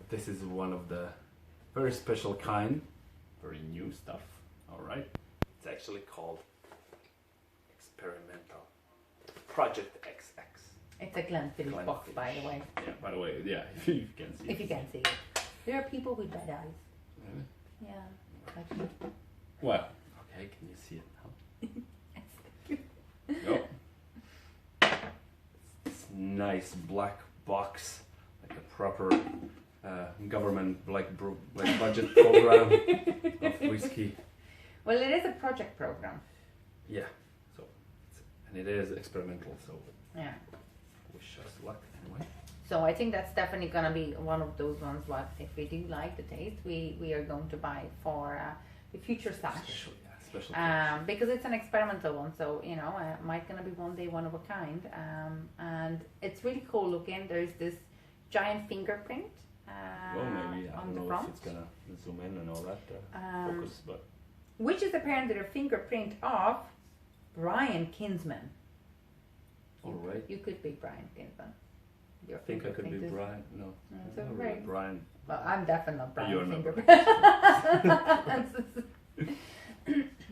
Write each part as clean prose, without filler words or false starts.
this is one of the very special kind, very new stuff. All right, it's actually called Experimental Project XX. It's a Glenfiddich box, by the way. Yeah, by the way, yeah, if you can see it. If you can see it. There are people with bad eyes. Really? Yeah. Like me. Well, okay, can you see it now? Yep. It's nice black box, like a proper government like budget program of whiskey. Well, it is a project program. Yeah, so and it is experimental, so Yeah. wish us luck anyway. So I think that's definitely going to be one of those ones. What if we do like the taste, we are going to buy for the future stash. Special Because it's an experimental one, so you know, might gonna be one day one of a kind. And it's really cool looking. There's this giant fingerprint well, maybe I on don't the know front, if it's gonna zoom in and all that focus, but which is apparently the fingerprint of Brian Kinsman. all right. You could be Brian Kinsman. Your I think I could be fingerprint is- Brian. No, it's not a really very- Brian. Well, I'm definitely not Brian You're not fingerprint.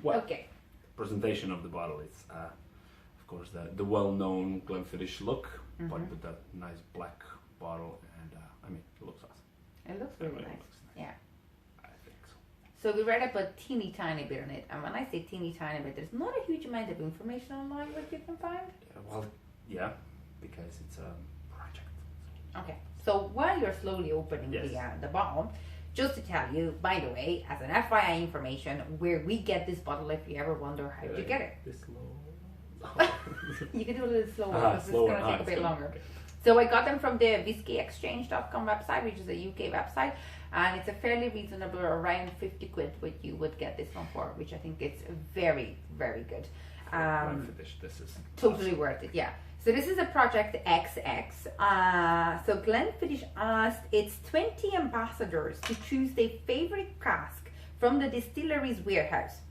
Well, Okay. presentation of the bottle is, of course, the well-known Glenfiddich look, but with that nice black bottle, and I mean, it looks awesome. It looks really It nice. looks Yeah. I think so. So we read up a teeny tiny bit on it, and when I say teeny tiny bit, there's not a huge amount of information online that you can find. Well, yeah, because it's a project. Okay, so while you're slowly opening Yes. the bottle, just to tell you, by the way, as an FYI information, where we get this bottle if you ever wonder how to get it. This slow. You can do it a little slower Ah, because it's slower. going to take a It's bit gonna- longer. okay. So I got them from the whiskeyexchange.com website, which is a UK website, and it's a fairly reasonable, around 50 quid, what you would get this one for, which I think is very, very good. Glenfiddich, this is Totally worth it, yeah. So this is a Project XX. So Glenfiddich asked its 20 ambassadors to choose their favorite cask from the distillery's warehouse.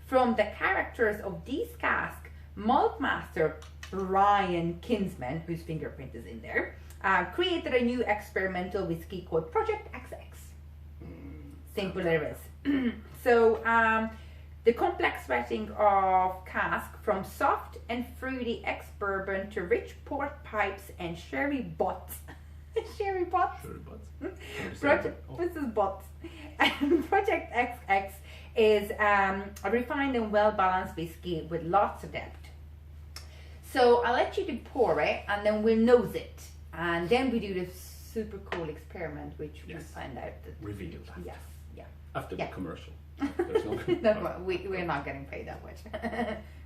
From the characters of these casks, malt master Brian Kinsman, whose fingerprint is in there, created a new experimental whiskey called Project XX. Simple it is. So the complex sweating of cask from soft and fruity ex-bourbon to rich port pipes and sherry butts. Sherry butts? Sherry butts. This is butts. Project XX is a refined and well-balanced whiskey with lots of depth. So I'll let you to pour it and then we'll nose it. And then we do this super cool experiment which we Yes. find out that... Revealed. Yes, yeah. After Yeah. the commercial. There's no, No, we're not getting paid that much.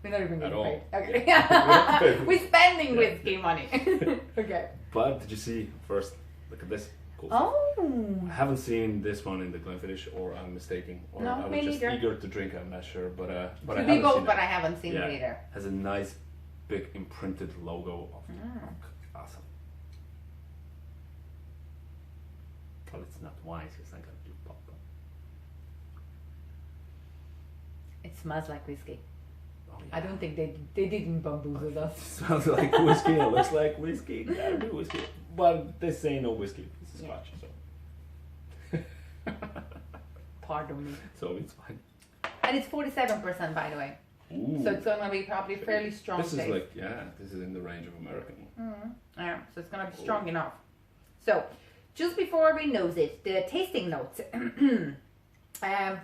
We're not even At getting all. paid. Yeah. Okay. We're spending Yeah. whiskey money. Okay. But did you see first? Look at this. Cool. Oh. I haven't seen this one in the Glenfiddich, or I'm mistaken, or No, I was me just neither. eager to drink. I'm not sure, but I Could haven't be both, seen but it. I haven't seen Yeah. it either. Has a nice, big imprinted logo of the book. Awesome. Well, it's not wine, so it's not gonna do pop. It smells like whiskey. Oh, yeah. I don't think they didn't bamboozle us. It smells like whiskey. It looks like whiskey. Gotta be whiskey. But this ain't no whiskey. This is Yeah. scotch, Pardon me. so it's fine. And it's 47%, by the way. Ooh. So it's going to be probably fairly strong This is taste. like, yeah, this is in the range of American. Yeah, so it's going to be strong enough. So, just before we nose it, the tasting notes.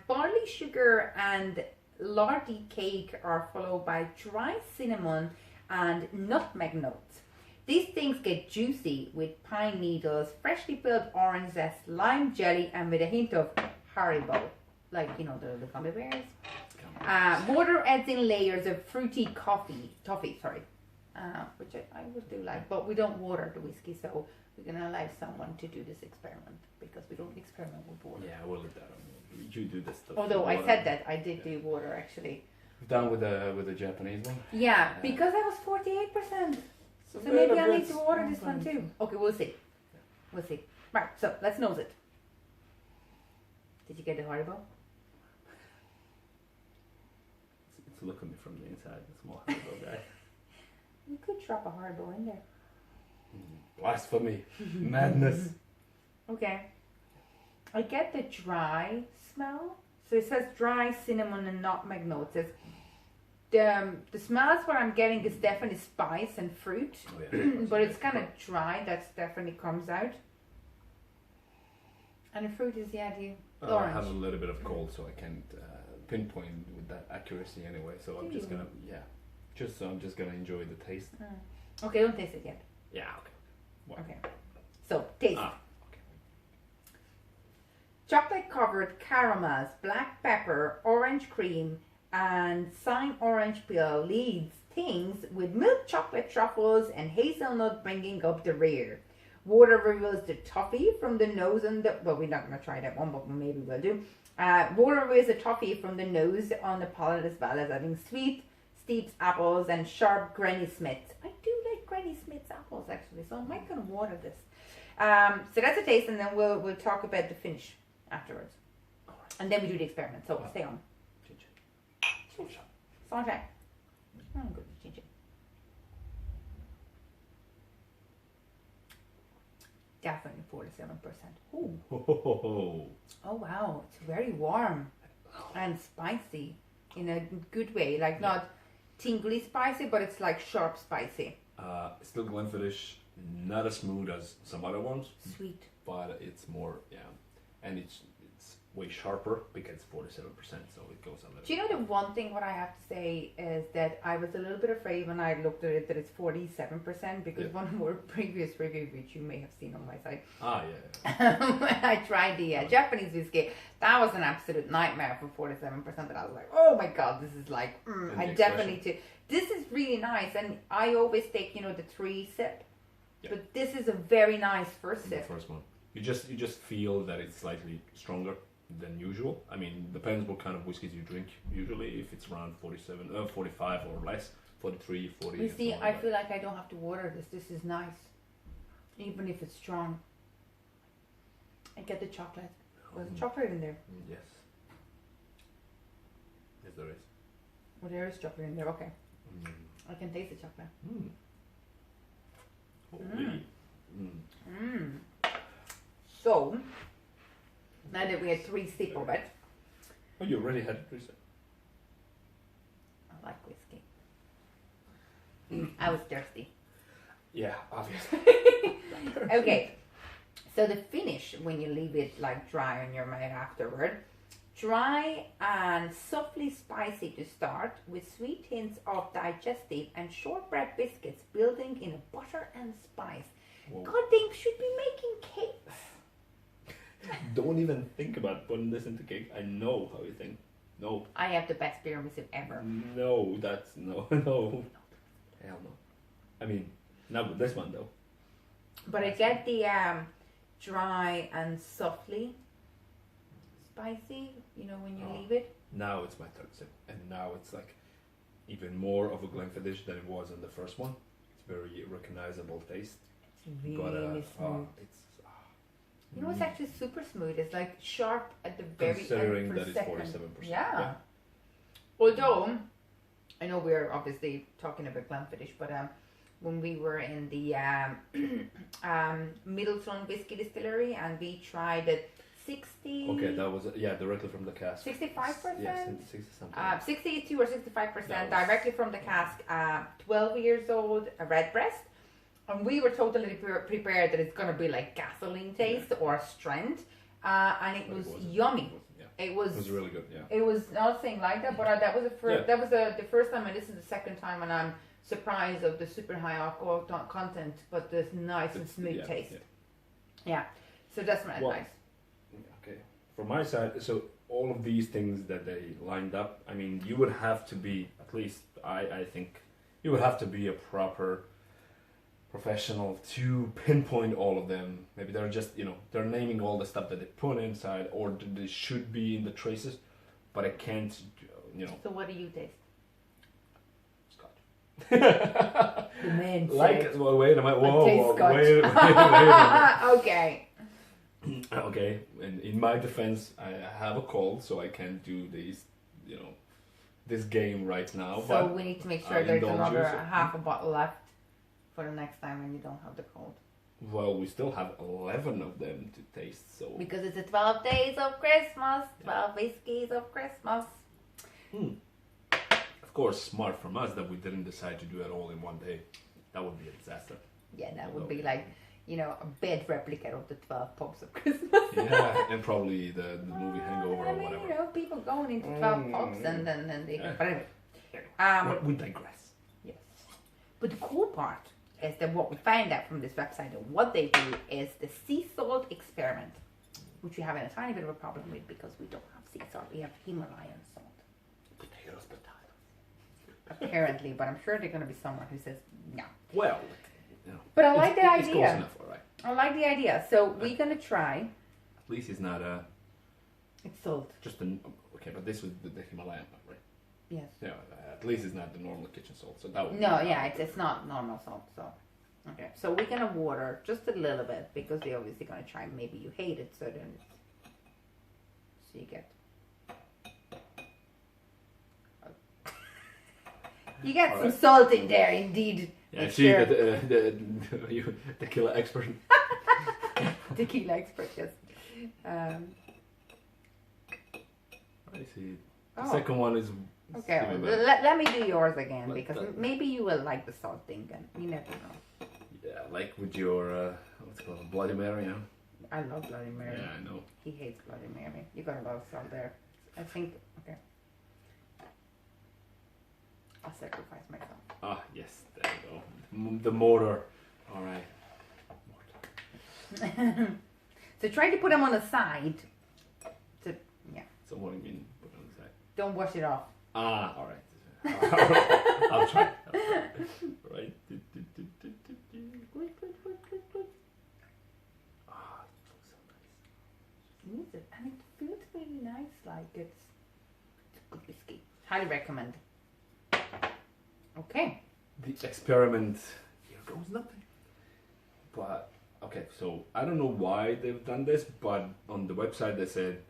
Barley sugar and lardy cake are followed by dry cinnamon and nutmeg notes. These things get juicy with pine needles, freshly peeled orange zest, lime jelly, and with a hint of Haribo, like, you know, the gummy bears. Water adds in layers of fruity toffee, which I would do like, but we don't water the whiskey, so we're gonna allow someone to do this experiment because we don't experiment with water. Yeah, we'll let that on. You do this stuff. Although I Water. said that I did do water actually. Done with the Japanese one. Yeah, because I was 48%. So So maybe I need to water this one too. Okay, we'll see. We'll see. Right, so let's nose it. Did you get the Haribo? It's looking at me from the inside. The small Haribo guy. You could drop a Haribo in there. Blasphemy. Madness. Okay. I get the dry smell. So it says dry cinnamon and nutmeg notes. It says the smells what I'm getting is definitely spice and fruit, Oh, yeah. but it's kind of dry. That definitely comes out. And the fruit is the I orange. have a little bit of cold, so I can't pinpoint with that accuracy anyway. So I'm just gonna, I'm just gonna enjoy the taste. Okay, don't taste it yet. Yeah. Okay. What? Okay. So taste. Okay. Chocolate covered caramels, black pepper, orange cream, and cyan orange peel leads things with milk chocolate truffles and hazelnut bringing up the rear. Water reveals the toffee from the nose and the... Well, we're not going to try that one, but maybe we'll do. Water reveals the toffee from the nose on the palate as well as adding sweet, steeped apples and sharp Granny Smiths. I do like Granny Smith's apples, actually, so I might kind of water this. So that's a taste, and then we'll talk about the finish afterwards. And then we do the experiment, so stay on. Sunshine. Good, ginger. Definitely 47%. Ooh. Oh wow, it's very warm and spicy in a good way. Like not tingly spicy, but it's like sharp spicy. Still Glenfiddich, not as smooth as some other ones. Sweet. But it's more, and it's way sharper because 47%, so it goes a little. Do you know the one thing what I have to say is that I was a little bit afraid when I looked at it that it's 47% because one of our previous reviews, which you may have seen on my site, when I tried the Japanese whiskey, that was an absolute nightmare for 47%. That I was like, oh my god, this is like, I definitely need to. This is really nice, and I always take the 3 sip, but this is a very nice first sip. The first one, you just feel that it's slightly stronger than usual. I mean, depends what kind of whiskeys you drink. Usually, if it's around 45 or less, 43, 40. You see, I feel like I don't have to water this. This is nice, even if it's strong. I get the chocolate. There's chocolate in there. Yes. Yes, there is. Well, there is chocolate in there. Okay. I can taste the chocolate. So, now that we had 3 sips of it. Oh, you already had 3 sips? I like whiskey. I was thirsty. Yeah, obviously. Okay, so the finish, when you leave it like dry on your mouth afterward, dry and softly spicy to start, with sweet hints of digestive and shortbread biscuits building in a butter and spice. Whoa. God, they should be making cakes. Don't even think about putting this into cake. I know how you think. No. I have the best tiramisu ever. No, that's no. Hell no. I mean, not with this one though. But I get the dry and softly spicy, when you leave it. Now it's my 3rd sip, and now it's like even more of a Glenfiddich than it was in the first one. It's very recognizable taste. It's really smooth. It's actually super smooth. It's like sharp at the very considering end for that it's 47%. Yeah. Although, I know we're obviously talking about Glenfiddich, but when we were in the Middleton Whiskey Distillery and we tried it 60... Okay, that was, directly from the cask. 65%? Yes, 60 something. 62 or 65% directly from the cask, 12 years old, a red breast. And we were totally prepared that it's going to be like gasoline taste or strength. And it was yummy. It was really good, It was nothing like that, but that was the first. That was the first time, and this is the second time, and I'm surprised of the super high alcohol content, but this nice and smooth taste. Yeah, so that's my advice. Okay, from my side, so all of these things that they lined up, I mean, you would have to be, at least I think, you would have to be a proper professional to pinpoint all of them. Maybe they're just, they're naming all the stuff that they put inside, or they should be in the traces, but I can't, So what do you taste? Scotch. The man said, well, wait a minute. Whoa, wait a minute. Okay. Okay, and in my defense, I have a cold, so I can't do these, this game right now. So we need to make sure there's another half a bottle left for the next time when you don't have the cold. Well, we still have 11 of them to taste, so... Because it's the 12 days of Christmas, 12 whiskeys of Christmas. Of course, smart from us that we didn't decide to do it all in one day. That would be a disaster. Yeah, that would be like, you know, a bad replica of the 12 pubs of Christmas. Yeah, and probably the movie Hangover I or mean, whatever. you know, people going into 12 pubs and then they... Yeah. But anyway. But we digress. Yes. But the cool part is that what we find out from this website and what they do is the sea salt experiment, which we have a tiny bit of a problem with because we don't have sea salt. We have Himalayan salt. Potatoes. Apparently, but I'm sure there's going to be someone who says no. Well, you know, But I like the It's close idea. enough, all right. I like the idea. So we're going to try. At least it's not It's salt. just an... Okay, but this was the Himalayan one, right? Yes. Yeah, at least it's not the normal kitchen salt, so that would... No, yeah, it's not normal salt. So, okay. So we're going to water just a little bit because we're obviously going to try. Maybe you hate it, so then... So you get... You get All some right. salt in there, indeed. Yeah, It's see, sure. you tequila expert. Tequila expert, yes. I see. The Oh. second one is... Okay, even well, better. let me do yours again But because that- maybe you will like the salt thing and you never know. Yeah, like with your, what's it called, Bloody Mary, yeah? I love Bloody Mary. Yeah, I know. He hates Bloody Mary. You got a lot of salt there. I think, okay. I'll sacrifice myself. Ah, yes, there you go. The mortar. All right. So try to put them on the side. So what do you mean put on the side? Don't wash it off. Ah, all right. I'll try. All right. Ah, it looks so nice. Needs it. And it feels really nice, like it's a good whiskey. Highly recommend. Okay. The experiment, here goes nothing. But, okay, so I don't know why they've done this, but on the website they said,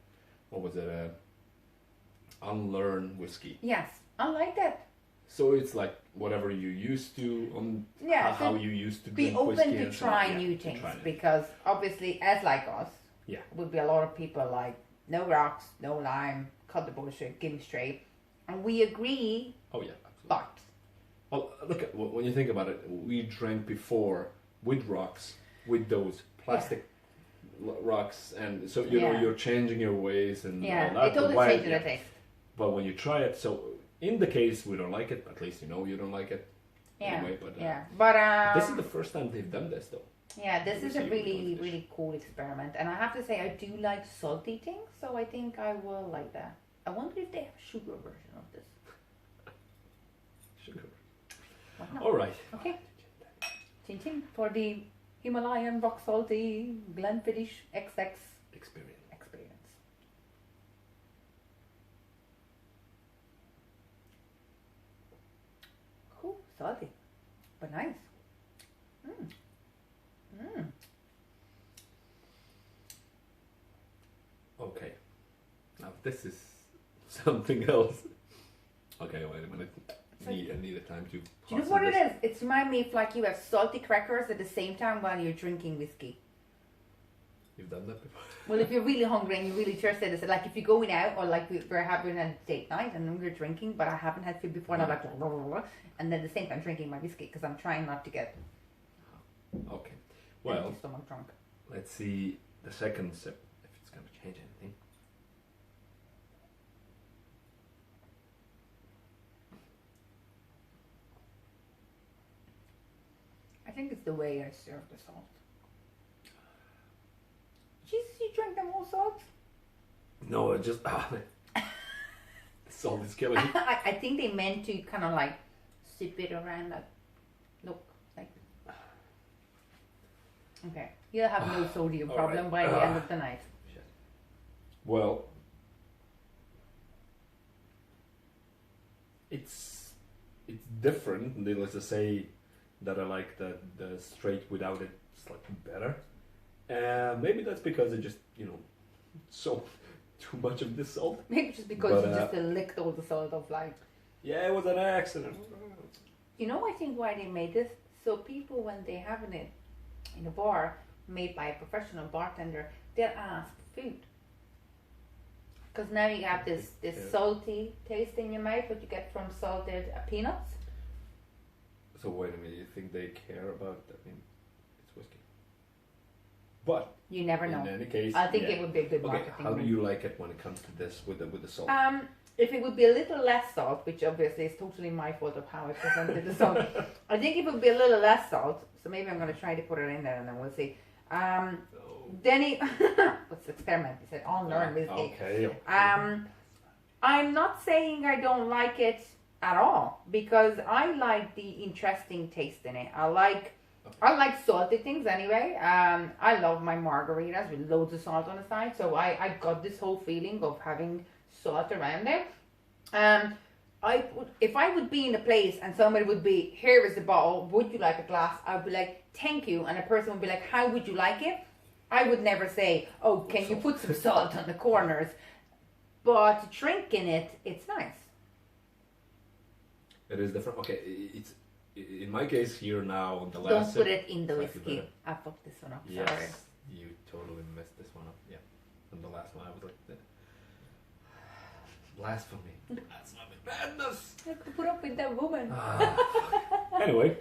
what was it, unlearn whiskey. Yes, I like that. So it's like whatever you used to, Yeah, how so you used to be drink open whiskey to and so try on. Yeah, new to things try it. because obviously, as like us, Yeah. would be a lot of people like no rocks, no lime, cut the bullshit, give me straight, and we agree. Oh yeah, absolutely. But Well, look at when you think about it, we drank before with rocks, with those plastic rocks, and so you know Yeah. you're changing your ways and all yeah, that. it totally but why- changes yeah. the taste. But when you try it, so in the case we don't like it, at least you know you don't like it. Yeah, Anyway, but yeah, but this is the first time they've done this though. yeah, this is a Receiving really, competition. really cool experiment, and I have to say I do like salty things, so I think I will like that. I wonder if they have a sugar version of this. Sugar. Why not? All right. Okay. Chin chin for the Himalayan rock salty Glenfiddich XX Experience. experience. Cool, salty, but nice. Mm. Mm. Okay. Now this is something else. Okay, wait a minute. I need a time to. Do you know what it is? It's remind me of like you have salty crackers at the same time while you're drinking whiskey. You've done that before. Well, if you're really hungry and you're really thirsty, it's like if you're going out or like we're having a date night and we're drinking, but I haven't had food before, and I'm like, blah, blah, blah, and then at the same time drinking my whiskey because I'm trying not to get Okay. Well, empty stomach drunk. let's see the second sip if it's gonna change anything. I think it's the way I serve the salt. Jesus, you drank them all salt? No, it just the salt is killing me. I think they meant to kind of like sip it around like, look, like. Okay, you'll have no sodium All problem right. by the end of the night. Shit. Well, it's different. Needless to say, that I like the straight without it slightly better. Maybe that's because it just so too much of this salt. Maybe just because But, you just licked all the salt off, like. Yeah, it was an accident. You know, I think why they made this, so people when they having it, in a bar made by a professional bartender, they'll ask for food. Because now you have this salty taste in your mouth, what you get from salted peanuts. So wait a minute, you think they care about? I mean, it's whiskey. But you never know. In any case, I think it would be a good okay, marketing. how do you like it when it comes to this with the salt? If it would be a little less salt, which obviously is totally my fault of how I presented the salt, I think if it would be a little less salt, so maybe I'm going to try to put it in there and then we'll see. Denny, let's experiment. He said, "I'll learn with me." Okay. I'm not saying I don't like it at all because I like the interesting taste in it. I like salty things anyway. I love my margaritas with loads of salt on the side, so I got this whole feeling of having salt around there. If I would be in a place and somebody would be, "Here is the bottle, would you like a glass?" I would be like, "Thank you," and a person would be like, "How would you like it?" I would never say, "Oh, can you put some salt on the corners?" But drinking it, it's nice. It is different. Okay, it's in my case here now. The Don't last put it in the slightly whiskey. better. I fucked this one up. Yes, Sorry. you totally messed this one up. Yeah, and the last one I was like, blasphemy, blasphemy, madness. I could put up with that woman. Anyway,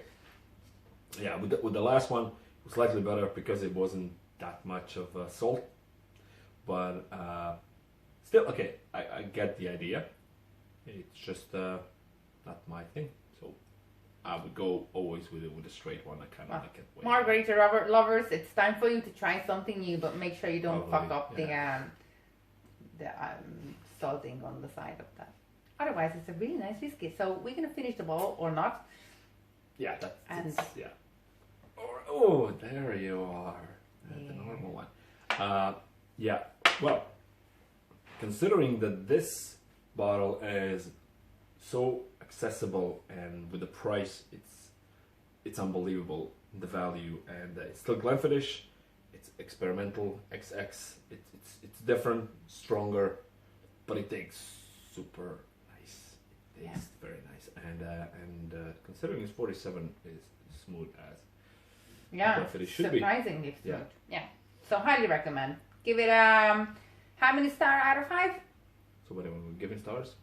yeah, with the last one, it was slightly better because it wasn't that much of salt, but still okay. I get the idea. It's just not my thing, so I would go always with a straight one. I kind of like it. Margarita lovers, it's time for you to try something new, but make sure you don't fuck up the salting on the side of that. Otherwise, it's a really nice whiskey. So we're gonna finish the bottle or not? Yeah, yeah. Oh, there you are. The normal one. Yeah. Well, considering that this bottle is so accessible and with the price, it's unbelievable. The value, and it's still Glenfiddich. It's experimental XX. It's different, stronger, but it tastes super nice. It tastes very nice, and considering it's 47, is smooth as. Yeah, Glenfiddich should be. surprisingly smooth. Yeah. So highly recommend. Give it how many stars out of 5? So when we're giving stars?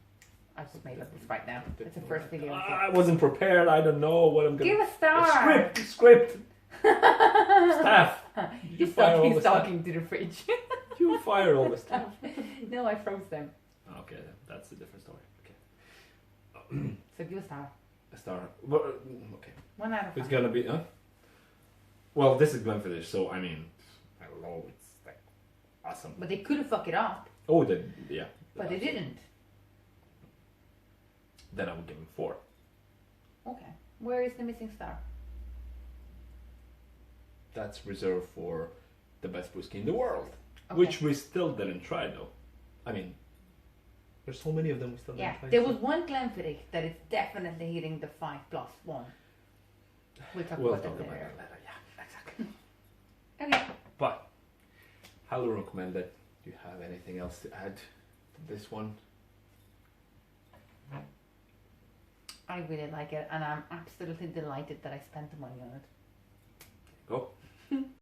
I just made up this right now. It's the first video. I wasn't prepared. I don't know what I'm gonna. Give a star. Script. Staff. He's talking to the fridge. You fired all the staff. No, I froze them. Okay, that's a different story. Okay. So give a star. A star. Well, okay. 1 out of 5. It's gonna be. Well, this is Glenfiddich, so I mean, I don't know. It's like awesome. But they could have fucked it up. Oh, yeah. But they didn't. Then I would give him 4. Okay. Where is the missing star? That's reserved for the best whiskey in the world, Okay. which we still didn't try though. I mean, there's so many of them we still didn't try. There was one Glenfiddich that is definitely hitting the 5+1. We'll talk about that later. Yeah, exactly. Okay. But highly recommend it. Do you have anything else to add to this one? I really like it, and I'm absolutely delighted that I spent the money on it. Go.